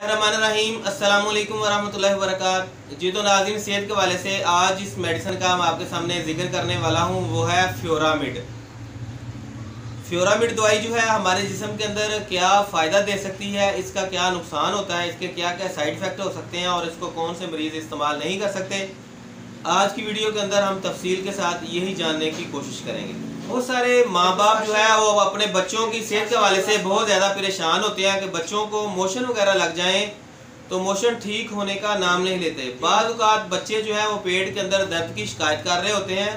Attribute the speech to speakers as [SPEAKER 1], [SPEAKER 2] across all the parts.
[SPEAKER 1] रहीम अस्सलाम वालेकुम वरहमतुल्लाहि वबरकातुहू। जी तो नाज़रीन, सेहत के हवाले से आज इस मेडिसिन का मैं आपके सामने जिक्र करने वाला हूँ, वो है फ्योरामिड। फ्योरामिड दवाई जो है हमारे जिस्म के अंदर क्या फ़ायदा दे सकती है, इसका क्या नुकसान होता है, इसके क्या क्या साइड इफ़ेक्ट हो सकते हैं और इसको कौन से मरीज़ इस्तेमाल नहीं कर सकते। आज की वीडियो के अंदर हम तफसील के साथ यही जानने की कोशिश करेंगे। बहुत सारे माँ बाप जो है वो अपने बच्चों की सेहत के हवाले से बहुत ज़्यादा परेशान होते हैं कि बच्चों को मोशन वगैरह लग जाएं तो मोशन ठीक होने का नाम नहीं लेते। बाज़ औक़ात बच्चे जो है वो पेट के अंदर दर्द की शिकायत कर रहे होते हैं।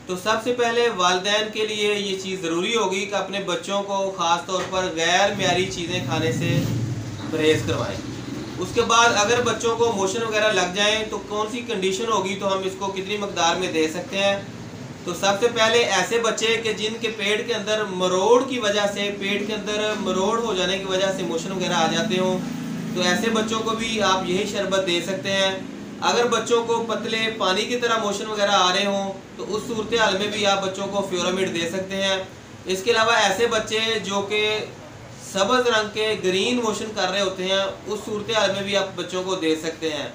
[SPEAKER 1] तो सबसे पहले वालिदैन के लिए ये चीज़ ज़रूरी होगी कि अपने बच्चों को ख़ास तौर पर गैर मियारी चीज़ें खाने से परहेज़ करवाएं। उसके बाद अगर बच्चों को मोशन वगैरह लग जाएं तो कौन सी कंडीशन होगी, तो हम इसको कितनी मकदार में दे सकते हैं। तो सबसे पहले ऐसे बच्चे कि जिनके पेट के अंदर मरोड़ की वजह से, पेट के अंदर मरोड़ हो जाने की वजह से मोशन वगैरह आ जाते हों, तो ऐसे बच्चों को भी आप यही शरबत दे सकते हैं। अगर बच्चों को पतले पानी की तरह मोशन वगैरह आ रहे हों तो उस सूरत हाल में भी आप बच्चों को फ्योरामिड दे सकते हैं। इसके अलावा ऐसे बच्चे जो कि सब्ज़ रंग के ग्रीन मोशन कर रहे होते हैं, उस सूरत हाल में भी आप बच्चों को दे सकते हैं।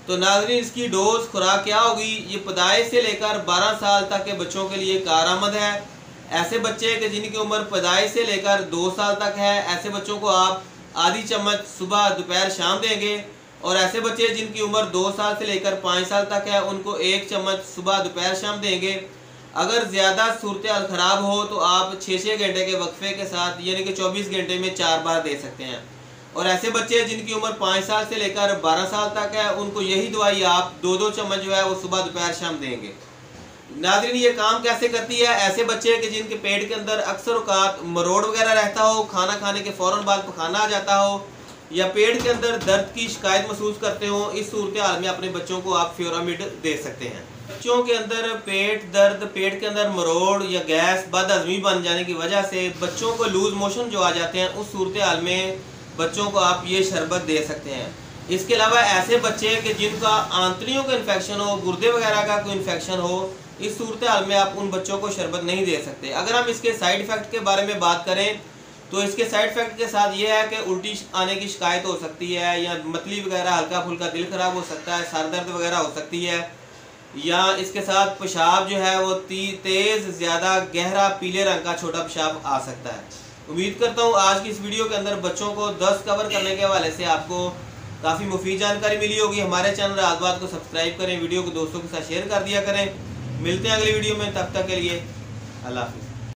[SPEAKER 1] तो नाज़रीन, इसकी डोज खुराक क्या होगी, ये पैदाइश से लेकर 12 साल तक के बच्चों के लिए कारआमद है। ऐसे बच्चे कि जिनकी उम्र पैदाइश से लेकर 2 साल तक है, ऐसे बच्चों को आप आधी चम्मच सुबह दोपहर शाम देंगे। और ऐसे बच्चे जिनकी उम्र 2 साल से लेकर 5 साल तक है, उनको 1 चम्मच सुबह दोपहर शाम देंगे। अगर ज़्यादा सूरत हाल ख़राब हो तो आप 6-6 घंटे के वक्फे के साथ, यानी कि 24 घंटे में 4 बार दे सकते हैं। और ऐसे बच्चे जिनकी उम्र 5 साल से लेकर 12 साल तक है, उनको यही दवाई आप 2-2 चम्मच जो है वो सुबह दोपहर शाम देंगे। नाज़रीन, ये काम कैसे करती है? ऐसे बच्चे कि जिनके पेट के अंदर अक्सर औक़ात मरोड़ वगैरह रहता हो, खाना खाने के फ़ौरन बाद पखाना आ जाता हो, या पेट के अंदर दर्द की शिकायत महसूस करते हो, इस सूरत हाल में अपने बच्चों को आप फ्योरामिड दे सकते हैं। बच्चों के अंदर पेट दर्द, पेट के अंदर मरोड़ या गैस, बदहज़मी बन जाने की वजह से बच्चों को लूज़ मोशन जो आ जाते हैं, उस सूरत हाल में बच्चों को आप ये शरबत दे सकते हैं। इसके अलावा ऐसे बच्चे कि जिनका आंतड़ियों का इन्फेक्शन हो, गुर्दे वगैरह का कोई इन्फेक्शन हो, इस सूरत हाल में आप उन बच्चों को शरबत नहीं दे सकते। अगर हम इसके साइड इफ़ेक्ट के बारे में बात करें तो इसके साइड इफ़ेक्ट के साथ ये है कि उल्टी आने की शिकायत हो सकती है, या मतली वगैरह, हल्का फुल्का दिल ख़राब हो सकता है, सर दर्द वगैरह हो सकती है, या इसके साथ पेशाब जो है वो तेज़, ज़्यादा गहरा पीले रंग का छोटा पेशाब आ सकता है। उम्मीद करता हूँ आज की इस वीडियो के अंदर बच्चों को दस्त कवर करने के हवाले से आपको काफ़ी मुफीद जानकारी मिली होगी। हमारे चैनल राज़बात को सब्सक्राइब करें, वीडियो को दोस्तों के साथ शेयर कर दिया करें। मिलते हैं अगली वीडियो में, तब तक के लिए अल्लाह हाफ़िज़।